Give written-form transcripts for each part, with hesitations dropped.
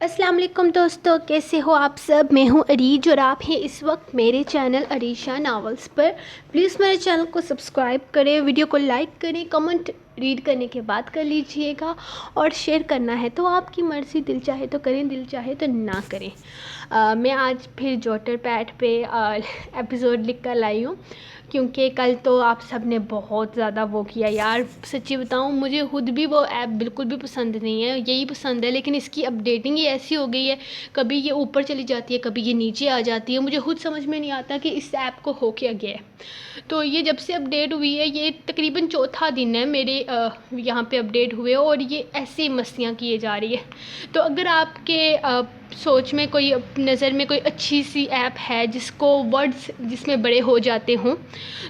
السلام علیکم دوستو، کیسے ہو آپ سب؟ میں ہوں عریج اور آپ ہیں اس وقت میرے چینل عریشہ ناولز پر۔ پلیز میرے چینل کو سبسکرائب کریں، ویڈیو کو لائک کریں، کمنٹ ریڈ کرنے کے بعد کر لیجئے گا اور شیئر کرنا ہے تو آپ کی مرضی، دل چاہے تو کریں، دل چاہے تو نہ کریں۔ میں آج پھر جوٹر پیڈ پہ ایپیسوڈ لکھ کر لائی ہوں کیونکہ کل تو آپ سب نے بہت زیادہ وہ کیا یار۔ سچی بتاؤں، مجھے خود بھی وہ ایپ بالکل بھی پسند نہیں ہے، یہی پسند ہے، لیکن اس کی اپڈیٹنگ ہی ایسی ہو گئی ہے، کبھی یہ اوپر چلی جاتی ہے، کبھی یہ نیچے آ جاتی ہے، مجھے خود سمجھ میں نہیں آتا کہ اس ایپ کو ہو کیا گیا ہے۔ تو یہ جب سے اپڈیٹ ہوئی ہے، یہ تقریباً چوتھا دن ہے میرے یہاں پہ اپڈیٹ ہوئے اور یہ ایسی مستیاں کیے جا رہی ہے۔ تو اگر آپ کے سوچ میں کوئی، نظر میں کوئی اچھی سی ایپ ہے جس کو ورڈز جس میں بڑے ہو جاتے ہوں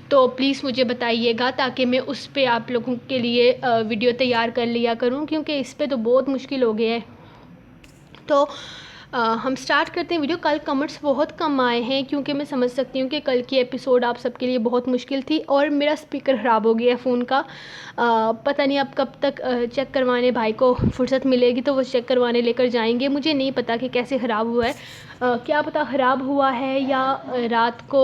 تو پلیز مجھے بتائیے گا تاکہ میں اس پہ آپ لوگوں کے لیے ویڈیو تیار کر لیا کروں، کیونکہ اس پہ تو بہت مشکل ہو گیا ہے۔ تو ہم سٹارٹ کرتے ہیں ویڈیو۔ کل کمنٹس بہت کم آئے ہیں کیونکہ میں سمجھ سکتی ہوں کہ کل کی ایپیسوڈ آپ سب کے لیے بہت مشکل تھی اور میرا اسپیکر خراب ہو گیا ہے فون کا۔ پتہ نہیں اب کب تک چیک کروانے بھائی کو فرصت ملے گی تو وہ چیک کروانے لے کر جائیں گے۔ مجھے نہیں پتہ کہ کیسے خراب ہوا ہے، کیا پتہ خراب ہوا ہے یا رات کو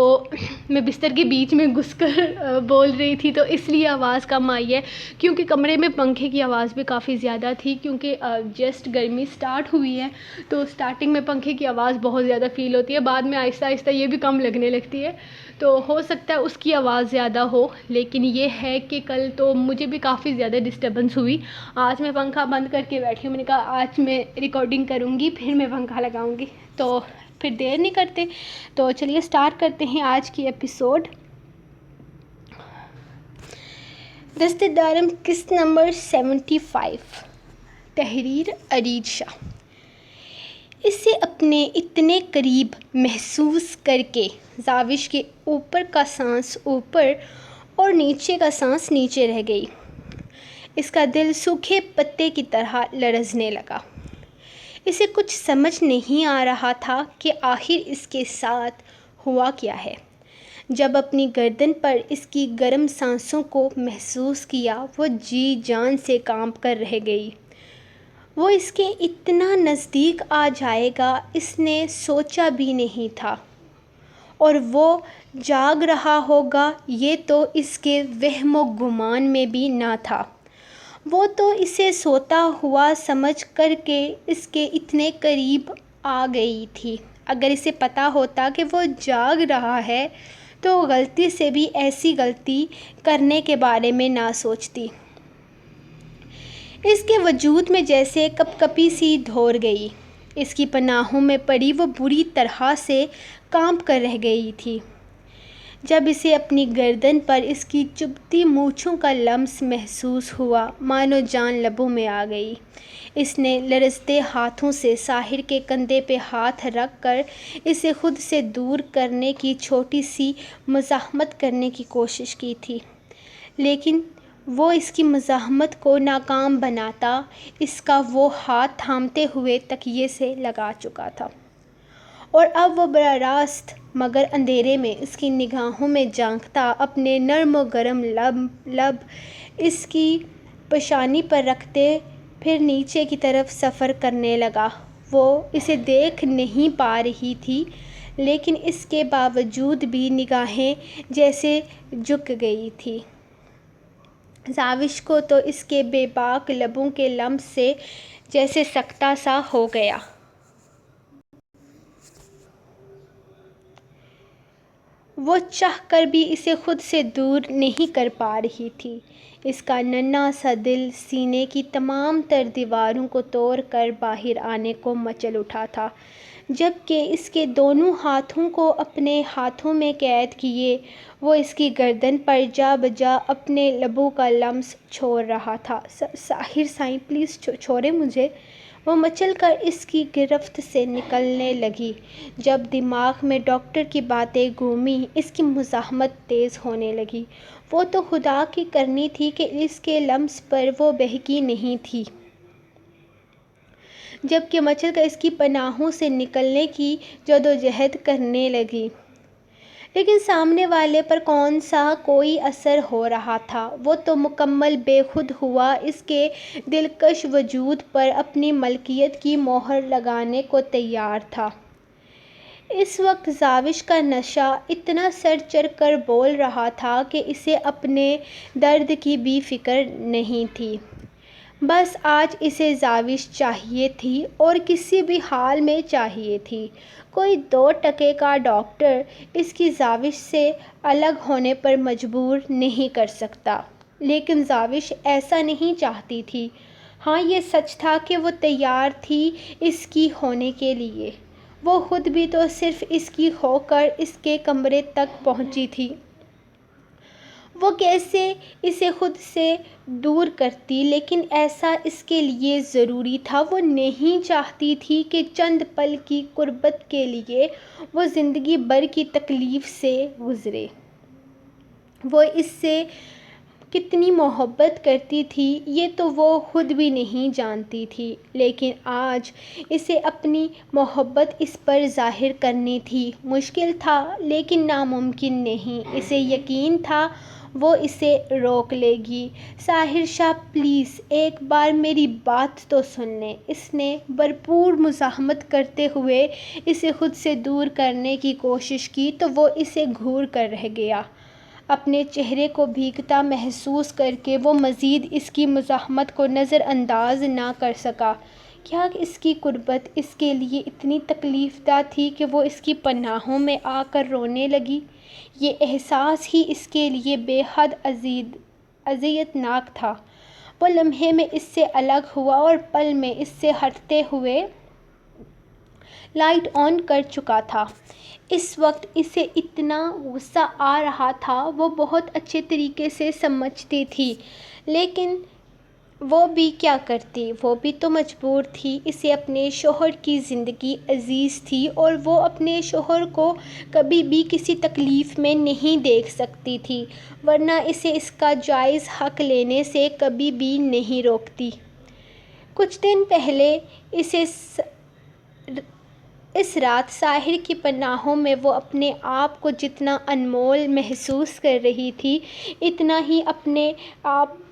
میں بستر کے بیچ میں گھس کر بول رہی تھی تو اس لیے آواز کم آئی ہے، کیونکہ کمرے میں پنکھے کی آواز بھی کافی زیادہ تھی کیونکہ جسٹ گرمی سٹارٹ ہوئی ہے تو سٹارٹنگ میں پنکھے کی آواز بہت زیادہ فیل ہوتی ہے، بعد میں آہستہ آہستہ یہ بھی کم لگنے لگتی ہے، تو ہو سکتا ہے اس کی آواز زیادہ ہو، لیکن یہ ہے کہ کل تو مجھے بھی کافی زیادہ ڈسٹربنس ہوئی۔ آج میں پنکھا بند کر کے بیٹھی ہوں، میں نے کہا آج میں ریکارڈنگ کروں گی پھر میں پنکھا لگاؤں گی، تو پھر دیر نہیں کرتے تو چلیے سٹارٹ کرتے ہیں آج کی ایپیسوڈ۔ دست دارم قسط نمبر 75، تحریر عریج شاہ۔ اسے اپنے اتنے قریب محسوس کر کے زاوش کے اوپر کا سانس اوپر اور نیچے کا سانس نیچے رہ گئی۔ اس کا دل سوکھے پتے کی طرح لرزنے لگا۔ اسے کچھ سمجھ نہیں آ رہا تھا کہ آخر اس کے ساتھ ہوا کیا ہے۔ جب اپنی گردن پر اس کی گرم سانسوں کو محسوس کیا، وہ جی جان سے کانپ کر رہ گئی۔ وہ اس کے اتنا نزدیک آ جائے گا اس نے سوچا بھی نہیں تھا، اور وہ جاگ رہا ہوگا یہ تو اس کے وہم و گمان میں بھی نہ تھا۔ وہ تو اسے سوتا ہوا سمجھ کر کے اس کے اتنے قریب آ گئی تھی۔ اگر اسے پتہ ہوتا کہ وہ جاگ رہا ہے تو غلطی سے بھی ایسی غلطی کرنے کے بارے میں نہ سوچتی۔ اس کے وجود میں جیسے کپ کپی سی دوڑ گئی۔ اس کی پناہوں میں پڑی وہ بری طرح سے کانپ کر رہ گئی تھی۔ جب اسے اپنی گردن پر اس کی چبھتی مونچھوں کا لمس محسوس ہوا، مانو جان لبوں میں آ گئی۔ اس نے لرزتے ہاتھوں سے ساحر کے کندھے پہ ہاتھ رکھ کر اسے خود سے دور کرنے کی چھوٹی سی مزاحمت کرنے کی کوشش کی تھی، لیکن وہ اس کی مزاحمت کو ناکام بناتا اس کا وہ ہاتھ تھامتے ہوئے تکیے سے لگا چکا تھا، اور اب وہ براہ راست مگر اندھیرے میں اس کی نگاہوں میں جھانکتا اپنے نرم و گرم لب اس کی پیشانی پر رکھتے پھر نیچے کی طرف سفر کرنے لگا۔ وہ اسے دیکھ نہیں پا رہی تھی، لیکن اس کے باوجود بھی نگاہیں جیسے جھک گئی تھیں۔ زاوش کو تو اس کے بے باک لبوں کے لمس سے جیسے سکتہ سا ہو گیا۔ وہ چاہ کر بھی اسے خود سے دور نہیں کر پا رہی تھی۔ اس کا ننھا سا دل سینے کی تمام تر دیواروں کو توڑ کر باہر آنے کو مچل اٹھا تھا، جبکہ اس کے دونوں ہاتھوں کو اپنے ہاتھوں میں قید کیے وہ اس کی گردن پر جا بجا اپنے لبوں کا لمس چھوڑ رہا تھا۔ ساحر سائیں پلیز چھوڑیں مجھے۔ وہ مچل کر اس کی گرفت سے نکلنے لگی۔ جب دماغ میں ڈاکٹر کی باتیں گھومیں، اس کی مزاحمت تیز ہونے لگی۔ وہ تو خدا کی کرنی تھی کہ اس کے لمس پر وہ بہکی نہیں تھی، جبکہ مچل کر اس کی پناہوں سے نکلنے کی جدوجہد کرنے لگی۔ لیکن سامنے والے پر کون سا کوئی اثر ہو رہا تھا؟ وہ تو مکمل بے خود ہوا اس کے دلکش وجود پر اپنی ملکیت کی مہر لگانے کو تیار تھا۔ اس وقت زاوش کا نشہ اتنا سر چڑھ کر بول رہا تھا کہ اسے اپنے درد کی بھی فکر نہیں تھی۔ بس آج اسے زاوش چاہیے تھی اور کسی بھی حال میں چاہیے تھی۔ کوئی 2 ٹکے کا ڈاکٹر اس کی زاوش سے الگ ہونے پر مجبور نہیں کر سکتا، لیکن زاوش ایسا نہیں چاہتی تھی۔ ہاں، یہ سچ تھا کہ وہ تیار تھی اس کی ہونے کے لیے۔ وہ خود بھی تو صرف اس کی ہو کر اس کے کمرے تک پہنچی تھی۔ وہ کیسے اسے خود سے دور کرتی، لیکن ایسا اس کے لیے ضروری تھا۔ وہ نہیں چاہتی تھی کہ چند پل کی قربت کے لیے وہ زندگی بھر کی تکلیف سے گزرے۔ وہ اس سے کتنی محبت کرتی تھی یہ تو وہ خود بھی نہیں جانتی تھی، لیکن آج اسے اپنی محبت اس پر ظاہر کرنی تھی۔ مشکل تھا لیکن ناممکن نہیں۔ اسے یقین تھا وہ اسے روک لے گی۔ ساحر شاہ پلیز ایک بار میری بات تو سن لیں۔ اس نے بھرپور مزاحمت کرتے ہوئے اسے خود سے دور کرنے کی کوشش کی تو وہ اسے گھور کر رہ گیا۔ اپنے چہرے کو بھیگتا محسوس کرکے وہ مزید اس کی مزاحمت کو نظر انداز نہ کر سکا۔ کیا اس کی قربت اس کے لیے اتنی تکلیف دہ تھی کہ وہ اس کی پناہوں میں آ کر رونے لگی؟ یہ احساس ہی اس کے لیے بے حد اذیت ناک تھا۔ وہ لمحے میں اس سے الگ ہوا اور پل میں اس سے ہٹتے ہوئے لائٹ آن کر چکا تھا۔ اس وقت اسے اتنا غصہ آ رہا تھا وہ بہت اچھے طریقے سے سمجھتی تھی، لیکن وہ بھی کیا کرتی؟ وہ بھی تو مجبور تھی۔ اسے اپنے شوہر کی زندگی عزیز تھی اور وہ اپنے شوہر کو کبھی بھی کسی تکلیف میں نہیں دیکھ سکتی تھی، ورنہ اسے اس کا جائز حق لینے سے کبھی بھی نہیں روکتی۔ کچھ دن پہلے اس رات ساحر کی پناہوں میں وہ اپنے آپ کو جتنا انمول محسوس کر رہی تھی، اتنا ہی اپنے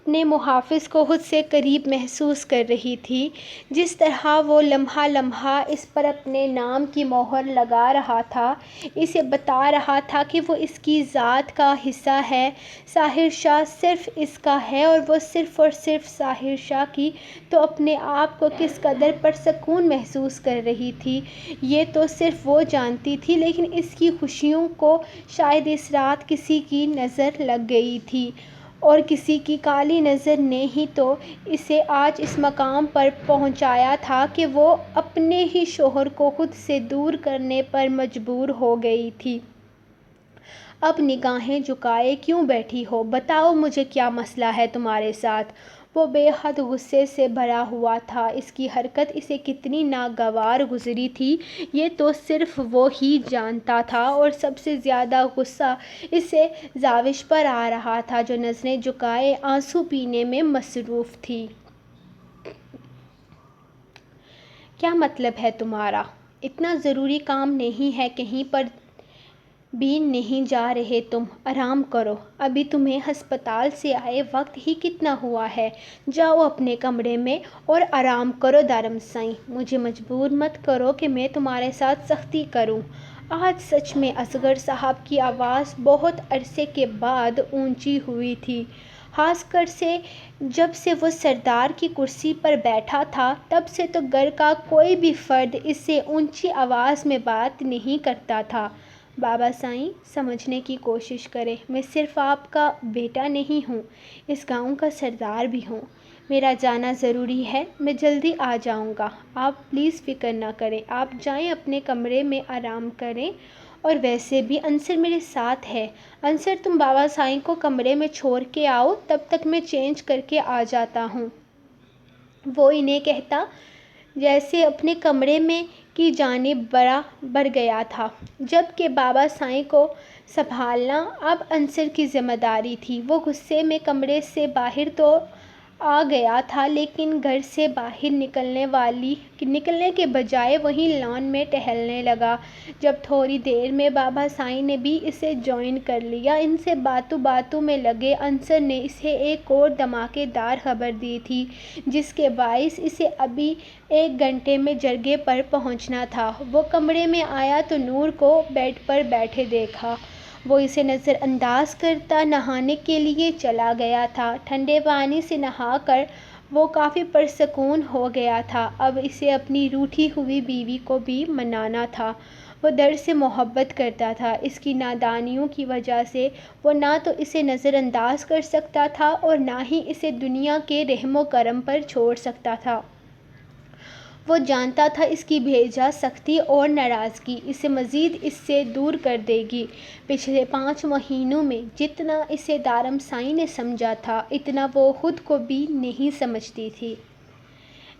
محافظ کو خود سے قریب محسوس کر رہی تھی۔ جس طرح وہ لمحہ لمحہ اس پر اپنے نام کی مہر لگا رہا تھا، اسے بتا رہا تھا کہ وہ اس کی ذات کا حصہ ہے، ساحر شاہ صرف اس کا ہے اور وہ صرف اور صرف ساحر شاہ کی، تو اپنے آپ کو کس قدر پرسکون محسوس کر رہی تھی یہ تو صرف وہ جانتی تھی، لیکن اس کی خوشیوں کو شاید اس رات کسی کی نظر لگ گئی تھی، اور کسی کی کالی نظر نے ہی تو اسے آج اس مقام پر پہنچایا تھا کہ وہ اپنے ہی شوہر کو خود سے دور کرنے پر مجبور ہو گئی تھی۔ اب نگاہیں جھکائے کیوں بیٹھی ہو؟ بتاؤ مجھے کیا مسئلہ ہے تمہارے ساتھ؟ وہ بے حد غصے سے بھرا ہوا تھا۔ اس کی حرکت اسے کتنی ناگوار گزری تھی یہ تو صرف وہ ہی جانتا تھا، اور سب سے زیادہ غصہ اسے زاوش پر آ رہا تھا جو نظریں جھکائے آنسو پینے میں مصروف تھی۔ کیا مطلب ہے تمہارا؟ اتنا ضروری کام نہیں ہے؟ کہیں پر بھی نہیں جا رہے تم؟ آرام کرو، ابھی تمہیں ہسپتال سے آئے وقت ہی کتنا ہوا ہے۔ جاؤ اپنے کمرے میں اور آرام کرو۔ دھرم سنگھ، مجھے مجبور مت کرو کہ میں تمہارے ساتھ سختی کروں۔ آج سچ میں اصغر صاحب کی آواز بہت عرصے کے بعد اونچی ہوئی تھی، خاص کر سے جب سے وہ سردار کی کرسی پر بیٹھا تھا۔ تب سے تو گھر کا کوئی بھی فرد اس سے اونچی آواز میں بات نہیں کرتا تھا۔ بابا سائیں، سمجھنے کی کوشش کریں، میں صرف آپ کا بیٹا نہیں ہوں، اس گاؤں کا سردار بھی ہوں۔ میرا جانا ضروری ہے، میں جلدی آ جاؤں گا۔ آپ پلیز فکر نہ کریں، آپ جائیں اپنے کمرے میں آرام کریں، اور ویسے بھی انصر میرے ساتھ ہے۔ انصر، تم بابا سائیں کو کمرے میں چھوڑ کے آؤ، تب تک میں چینج کر کے آ جاتا ہوں۔ وہ انہیں کہتا جیسے اپنے کمرے میں کی جانب بڑھ گیا تھا، جبکہ بابا سائیں کو سنبھالنا اب انصر کی ذمہ داری تھی۔ وہ غصے میں کمرے سے باہر تو آ گیا تھا، لیکن گھر سے باہر نکلنے کے بجائے وہیں لان میں ٹہلنے لگا۔ جب تھوڑی دیر میں بابا سائیں نے بھی اسے جوائن کر لیا۔ ان سے باتوں باتوں میں لگے انصر نے اسے ایک اور دھماکے دار خبر دی تھی، جس کے باعث اسے ابھی 1 گھنٹے میں جرگے پر پہنچنا تھا۔ وہ کمرے میں آیا تو نور کو بیڈ پر بیٹھے دیکھا۔ وہ اسے نظر انداز کرتا نہانے کے لیے چلا گیا تھا۔ ٹھنڈے پانی سے نہا کر وہ کافی پرسکون ہو گیا تھا۔ اب اسے اپنی روٹھی ہوئی بیوی کو بھی منانا تھا۔ وہ در سے محبت کرتا تھا۔ اس کی نادانیوں کی وجہ سے وہ نہ تو اسے نظر انداز کر سکتا تھا اور نہ ہی اسے دنیا کے رحم و کرم پر چھوڑ سکتا تھا۔ وہ جانتا تھا اس کی بھیجا سختی اور ناراضگی اسے مزید اس سے دور کر دے گی۔ پچھلے 5 مہینوں میں جتنا اسے دارم سائیں نے سمجھا تھا، اتنا وہ خود کو بھی نہیں سمجھتی تھی۔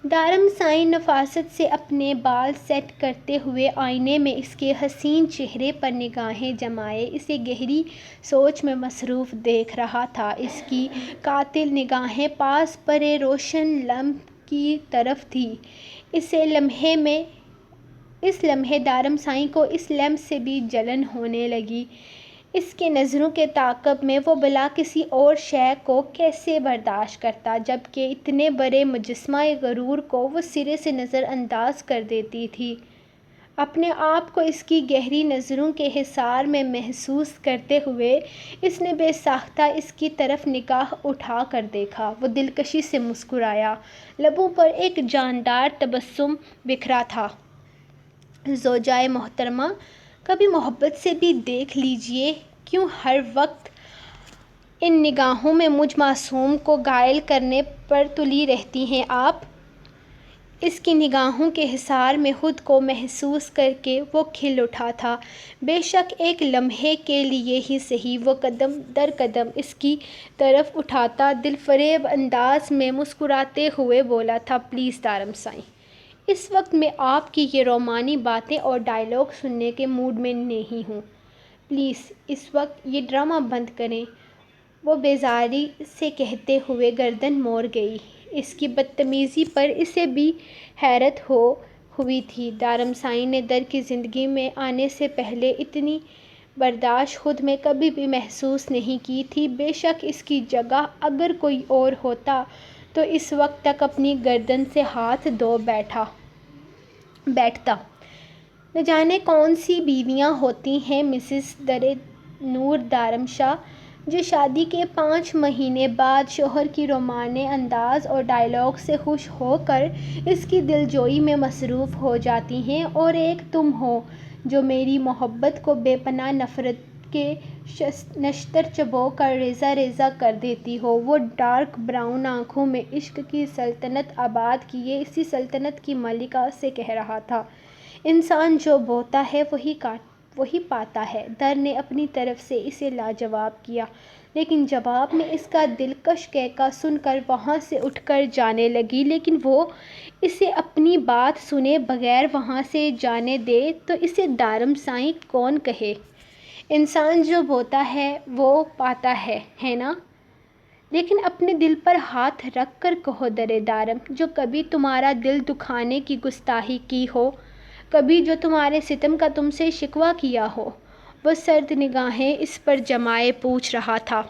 دارم سائیں نفاست سے اپنے بال سیٹ کرتے ہوئے آئینے میں اس کے حسین چہرے پر نگاہیں جمائے اسے گہری سوچ میں مصروف دیکھ رہا تھا۔ اس کی قاتل نگاہیں پاس پڑے روشن لیمپ کی طرف تھیں۔ اس لمحے دارم سائیں کو اس لیمپ سے بھی جلن ہونے لگی۔ اس کے نظروں کے تعاقب میں وہ بلا کسی اور شے کو کیسے برداشت کرتا، جبکہ اتنے بڑے مجسمہ غرور کو وہ سرے سے نظر انداز کر دیتی تھی۔ اپنے آپ کو اس کی گہری نظروں کے حصار میں محسوس کرتے ہوئے اس نے بے ساختہ اس کی طرف نگاہ اٹھا کر دیکھا۔ وہ دلکشی سے مسکرایا، لبوں پر ایک جاندار تبسم بکھرا تھا۔ زوجائے محترمہ، کبھی محبت سے بھی دیکھ لیجیے، کیوں ہر وقت ان نگاہوں میں مجھ معصوم کو گھائل کرنے پر تلی رہتی ہیں آپ؟ اس کی نگاہوں کے حصار میں خود کو محسوس کر کے وہ کھل اٹھا تھا۔ بے شک ایک لمحے کے لیے ہی سہی۔ وہ قدم در قدم اس کی طرف اٹھاتا دل فریب انداز میں مسکراتے ہوئے بولا تھا، پلیز دارم سائیں، اس وقت میں آپ کی یہ رومانی باتیں اور ڈائیلاگ سننے کے موڈ میں نہیں ہوں۔ پلیز اس وقت یہ ڈرامہ بند کریں۔ وہ بیزاری سے کہتے ہوئے گردن موڑ گئی۔ اس کی بدتمیزی پر اسے بھی حیرت ہوئی تھی۔ دارم سائیں نے در کی زندگی میں آنے سے پہلے اتنی برداشت خود میں کبھی بھی محسوس نہیں کی تھی۔ بے شک اس کی جگہ اگر کوئی اور ہوتا تو اس وقت تک اپنی گردن سے ہاتھ دھو بیٹھتا۔ نہ جانے کون سی بیویاں ہوتی ہیں مسز درِ نور دارم شاہ، جو شادی کے 5 مہینے بعد شوہر کی رومانی انداز اور ڈائیلاگ سے خوش ہو کر اس کی دلجوئی میں مصروف ہو جاتی ہیں، اور ایک تم ہو جو میری محبت کو بے پناہ نفرت کے نشتر چبو کر ریزہ ریزہ کر دیتی ہو۔ وہ ڈارک براؤن آنکھوں میں عشق کی سلطنت آباد کیے اسی سلطنت کی ملکہ سے کہہ رہا تھا، انسان جو بوتا ہے وہی پاتا ہے۔ در نے اپنی طرف سے اسے لاجواب کیا، لیکن جواب میں اس کا دلکش قہقہ سن کر وہاں سے اٹھ کر جانے لگی۔ لیکن وہ اسے اپنی بات سنے بغیر وہاں سے جانے دے تو اسے دارم سائیں کون کہے؟ انسان جو بوتا ہے وہ پاتا ہے نا؟ لیکن اپنے دل پر ہاتھ رکھ کر کہو درِ دارم، جو کبھی تمہارا دل دکھانے کی گستاخی کی ہو، کبھی جو تمہارے ستم کا تم سے شکوہ کیا ہو۔ وہ سرد نگاہیں اس پر جمائے پوچھ رہا تھا،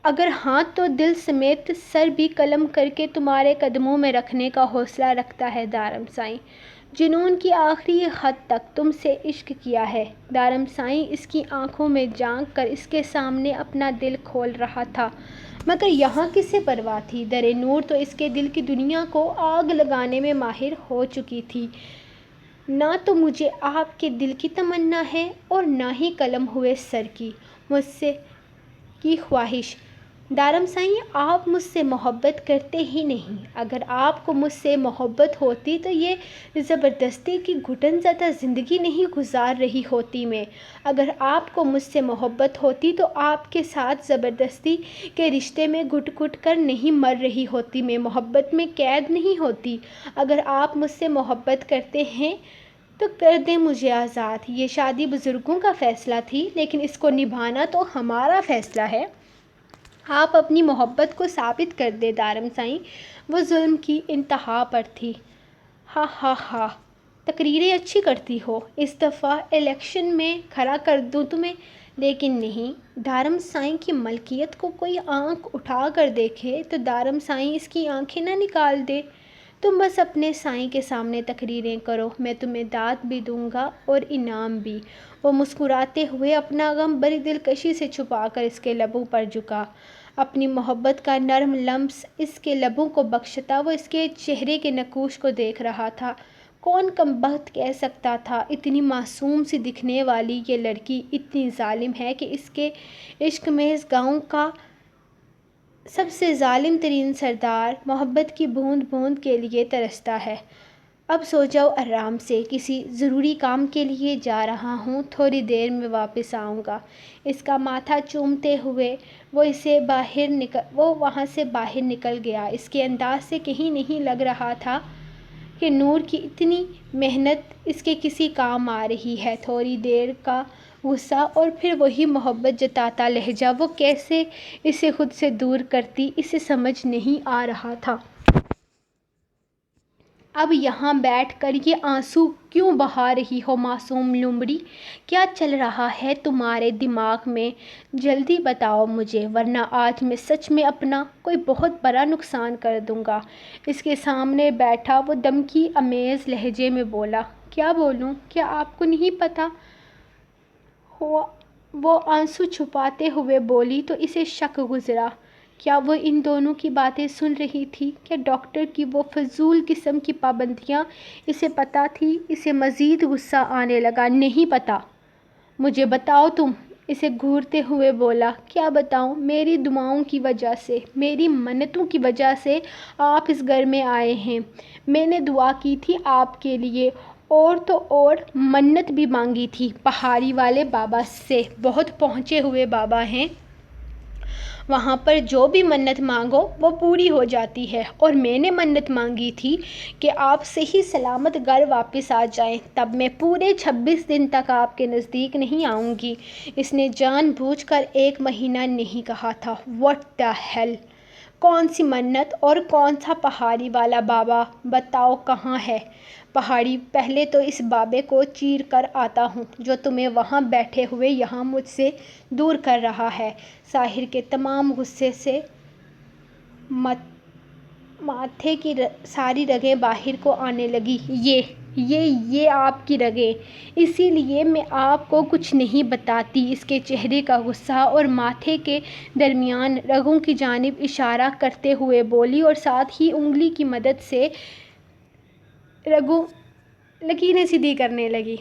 اگر ہاں تو دل سمیت سر بھی قلم کر کے تمہارے قدموں میں رکھنے کا حوصلہ رکھتا ہے دارم سائیں۔ جنون کی آخری حد تک تم سے عشق کیا ہے۔ دارم سائیں اس کی آنکھوں میں جھانک کر اس کے سامنے اپنا دل کھول رہا تھا، مگر یہاں کسے پرواہ تھی؟ درِ نور تو اس کے دل کی دنیا کو آگ لگانے میں ماہر ہو چکی تھی۔ نہ تو مجھے آپ کے دل کی تمنا ہے اور نہ ہی قلم ہوئے سر کی مجھ سے کی خواہش۔ دارم سائیں، آپ مجھ سے محبت کرتے ہی نہیں۔ اگر آپ کو مجھ سے محبت ہوتی تو یہ زبردستی کی گھٹن زدہ زندگی نہیں گزار رہی ہوتی میں۔ اگر آپ کو مجھ سے محبت ہوتی تو آپ کے ساتھ زبردستی کے رشتے میں گھٹ گھٹ کر نہیں مر رہی ہوتی میں، محبت میں قید نہیں ہوتی۔ اگر آپ مجھ سے محبت کرتے ہیں تو کر دیں مجھے آزاد۔ یہ شادی بزرگوں کا فیصلہ تھی، لیکن اس کو نبھانا تو ہمارا فیصلہ ہے۔ آپ اپنی محبت کو ثابت کر دے دارم سائیں، وہ ظلم کی انتہا پر تھی۔ ہاں ہاں ہاں، تقریریں اچھی کرتی ہو، اس دفعہ الیکشن میں کھڑا کر دوں تمہیں۔ لیکن نہیں، دارم سائیں کی ملکیت کو کوئی آنکھ اٹھا کر دیکھے تو دارم سائیں اس کی آنکھیں نہ نکال دے۔ تم بس اپنے سائیں کے سامنے تقریریں کرو، میں تمہیں داد بھی دوں گا اور انعام بھی۔ وہ مسکراتے ہوئے اپنا غم بڑی دلکشی سے چھپا کر اس کے لبوں پر جھکا۔ اپنی محبت کا نرم لمس اس کے لبوں کو بخشتا وہ اس کے چہرے کے نقوش کو دیکھ رہا تھا۔ کون کمبخت کہہ سکتا تھا اتنی معصوم سی دکھنے والی یہ لڑکی اتنی ظالم ہے کہ اس کے عشق میں اس گاؤں کا سب سے ظالم ترین سردار محبت کی بوند بوند کے لیے ترستا ہے۔ اب سو جاؤ آرام سے، کسی ضروری کام کے لیے جا رہا ہوں، تھوڑی دیر میں واپس آؤں گا۔ اس کا ماتھا چومتے ہوئے وہ وہاں سے باہر نکل گیا۔ اس کے انداز سے کہیں نہیں لگ رہا تھا کہ نور کی اتنی محنت اس کے کسی کام آ رہی ہے۔ تھوڑی دیر کا غصہ اور پھر وہی محبت جتاتا لہجہ وہ کیسے اسے خود سے دور کرتی، اسے سمجھ نہیں آ رہا تھا۔ اب یہاں بیٹھ کر یہ آنسو کیوں بہا رہی ہو معصوم لومڑی؟ کیا چل رہا ہے تمہارے دماغ میں؟ جلدی بتاؤ مجھے، ورنہ آج میں سچ میں اپنا کوئی بہت بڑا نقصان کر دوں گا۔ اس کے سامنے بیٹھا وہ دھمکی آمیز لہجے میں بولا۔ کیا بولوں؟ کیا آپ کو نہیں پتہ؟ وہ آنسو چھپاتے ہوئے بولی تو اسے شک گزرا۔ کیا وہ ان دونوں کی باتیں سن رہی تھی؟ کیا ڈاکٹر کی وہ فضول قسم کی پابندیاں اسے پتہ تھی؟ اسے مزید غصہ آنے لگا۔ نہیں پتہ؟ مجھے بتاؤ تم، اسے گھورتے ہوئے بولا۔ کیا بتاؤں؟ میری دعاؤں کی وجہ سے، میری منتوں کی وجہ سے آپ اس گھر میں آئے ہیں۔ میں نے دعا کی تھی آپ کے لیے، اور تو اور منت بھی مانگی تھی پہاڑی والے بابا سے۔ بہت پہنچے ہوئے بابا ہیں، وہاں پر جو بھی منت مانگو وہ پوری ہو جاتی ہے، اور میں نے منت مانگی تھی کہ آپ صحیح سلامت گھر واپس آ جائیں، تب میں پورے 26 دن تک آپ کے نزدیک نہیں آؤں گی۔ اس نے جان بوجھ کر 1 مہینہ نہیں کہا تھا۔ What the hell! کون سی منت اور کون سا پہاڑی والا بابا؟ بتاؤ کہاں ہے پہاڑی؟ پہلے تو اس بابے کو چیر کر آتا ہوں جو تمہیں وہاں بیٹھے ہوئے یہاں مجھ سے دور کر رہا ہے۔ ساحر کے تمام غصے سے ماتھے کی ساری رگیں باہر کو آنے لگی۔ یہ آپ کی رگیں! اسی لیے میں آپ کو کچھ نہیں بتاتی۔ اس کے چہرے کا غصہ اور ماتھے کے درمیان رگوں کی جانب اشارہ کرتے ہوئے بولی اور ساتھ ہی انگلی کی مدد سے لکیریں سیدھی کرنے لگی۔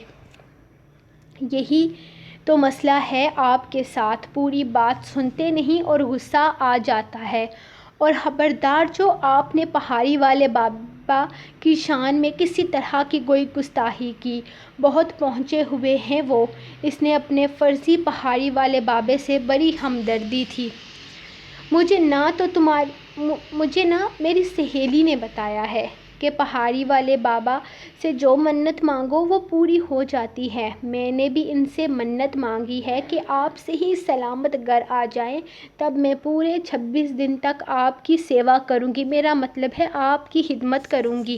یہی تو مسئلہ ہے آپ کے ساتھ، پوری بات سنتے نہیں اور غصہ آ جاتا ہے۔ اور خبردار، جو آپ نے پہاڑی والے بابا کی شان میں کسی طرح کی کوئی گستاخی کی، بہت پہنچے ہوئے ہیں وہ۔ اس نے اپنے فرضی پہاڑی والے بابے سے بڑی ہمدردی تھی۔ مجھے نہ میری سہیلی نے بتایا ہے کہ پہاڑی والے بابا سے جو منت مانگو وہ پوری ہو جاتی ہے۔ میں نے بھی ان سے منت مانگی ہے کہ آپ صحیح سلامت گھر آ جائیں، تب میں پورے 26 دن تک آپ کی سیوا کروں گی، میرا مطلب ہے آپ کی خدمت کروں گی،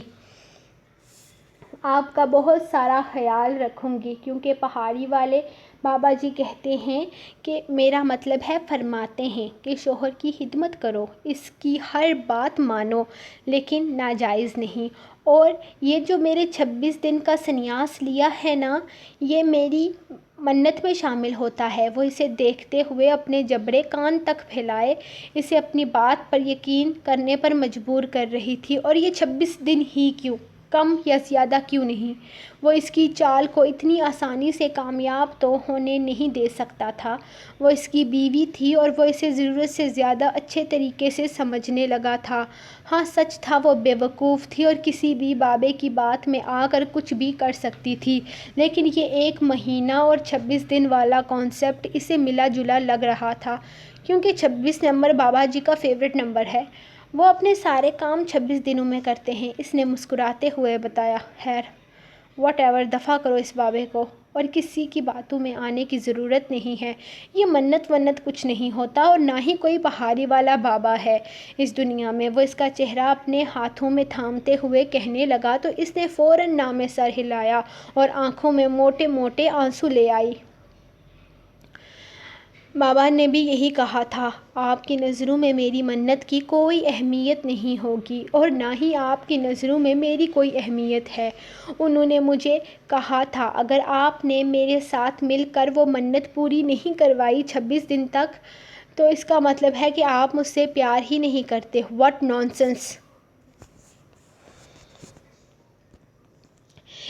آپ کا بہت سارا خیال رکھوں گی، کیونکہ پہاڑی والے بابا جی کہتے ہیں کہ میرا مطلب ہے فرماتے ہیں کہ شوہر کی خدمت کرو، اس کی ہر بات مانو، لیکن ناجائز نہیں۔ اور یہ جو میرے 26 دن کا سنیاس لیا ہے نا، یہ میری منت میں شامل ہوتا ہے۔ وہ اسے دیکھتے ہوئے اپنے جبڑے کان تک پھیلائے اسے اپنی بات پر یقین کرنے پر مجبور کر رہی تھی۔ اور یہ 26 دن ہی کیوں، کم یا زیادہ کیوں نہیں؟ وہ اس کی چال کو اتنی آسانی سے کامیاب تو ہونے نہیں دے سکتا تھا۔ وہ اس کی بیوی تھی اور وہ اسے ضرورت سے زیادہ اچھے طریقے سے سمجھنے لگا تھا۔ ہاں سچ تھا، وہ بے وقوف تھی اور کسی بھی بابے کی بات میں آ کر کچھ بھی کر سکتی تھی، لیکن یہ 1 مہینہ اور 26 دن والا کانسیپٹ اسے ملا جلا لگ رہا تھا، کیونکہ 26 نمبر بابا جی کا فیورٹ نمبر ہے۔ وہ اپنے سارے کام 26 دنوں میں کرتے ہیں، اس نے مسکراتے ہوئے بتایا۔ خیر، واٹ ایور، دفع کرو اس بابے کو، اور کسی کی باتوں میں آنے کی ضرورت نہیں ہے۔ یہ منت ونت کچھ نہیں ہوتا، اور نہ ہی کوئی پہاڑی والا بابا ہے اس دنیا میں۔ وہ اس کا چہرہ اپنے ہاتھوں میں تھامتے ہوئے کہنے لگا تو اس نے فوراً نہ میں سر ہلایا اور آنکھوں میں موٹے موٹے آنسو لے آئی۔ بابا نے بھی یہی کہا تھا، آپ کی نظروں میں میری منت کی کوئی اہمیت نہیں ہوگی، اور نہ ہی آپ کی نظروں میں میری کوئی اہمیت ہے۔ انہوں نے مجھے کہا تھا اگر آپ نے میرے ساتھ مل کر وہ منت پوری نہیں کروائی 26 دن تک تو اس کا مطلب ہے کہ آپ مجھ سے پیار ہی نہیں کرتے۔ What naan sense!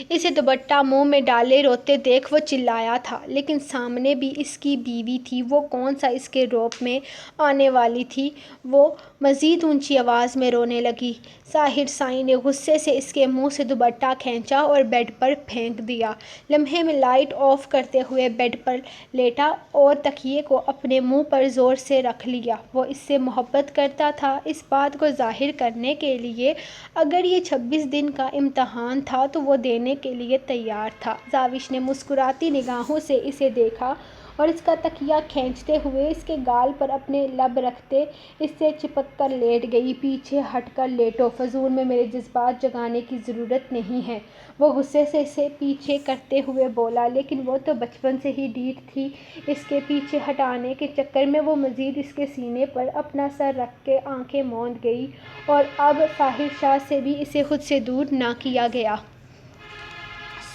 اسے دوپٹہ منہ میں ڈالے روتے دیکھ وہ چلایا تھا، لیکن سامنے بھی اس کی بیوی تھی، وہ کون سا اس کے روپ میں آنے والی تھی؟ وہ مزید اونچی آواز میں رونے لگی۔ ظاہر سائیں نے غصے سے اس کے منہ سے دوپٹہ کھینچا اور بیڈ پر پھینک دیا۔ لمحے میں لائٹ آف کرتے ہوئے بیڈ پر لیٹا اور تکیے کو اپنے منہ پر زور سے رکھ لیا۔ وہ اس سے محبت کرتا تھا، اس بات کو ظاہر کرنے کے لیے اگر یہ 26 دن کا امتحان تھا تو وہ دینے کے لیے تیار تھا۔ جاوش نے مسکراتی نگاہوں سے اسے دیکھا اور اس کا تکیہ کھینچتے ہوئے اس کے گال پر اپنے لب رکھتے اس سے چپک کر لیٹ گئی۔ پیچھے ہٹ کر لیٹو، فضول میں میرے جذبات جگانے کی ضرورت نہیں ہے، وہ غصے سے اسے پیچھے کرتے ہوئے بولا، لیکن وہ تو بچپن سے ہی ڈھیٹ تھی۔ اس کے پیچھے ہٹانے کے چکر میں وہ مزید اس کے سینے پر اپنا سر رکھ کے آنکھیں موند گئی، اور اب طاہر شاہ سے بھی اسے خود سے دور نہ کیا گیا۔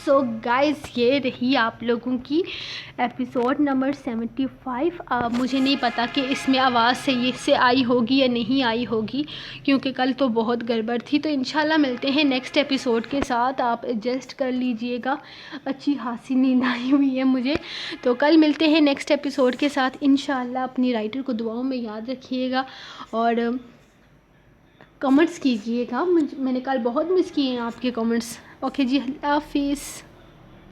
سو گائز، یہ رہی آپ لوگوں کی ایپیسوڈ نمبر 75۔ مجھے نہیں پتا کہ اس میں آواز صحیح سے آئی ہوگی یا نہیں آئی ہوگی، کیونکہ کل تو بہت گڑبڑ تھی۔ تو انشاءاللہ ملتے ہیں نیکسٹ ایپیسوڈ کے ساتھ، آپ ایڈجسٹ کر لیجئے گا۔ اچھی خاصی نیند آئی ہوئی ہے مجھے، تو کل ملتے ہیں نیکسٹ ایپیسوڈ کے ساتھ انشاءاللہ۔ اپنی رائٹر کو دعاؤں میں یاد رکھیے گا اور کمنٹس کیجئے گا، میں نے کل بہت مس کیے ہیں آپ کے کمنٹس۔ اوکے جی، اللہ حافظ۔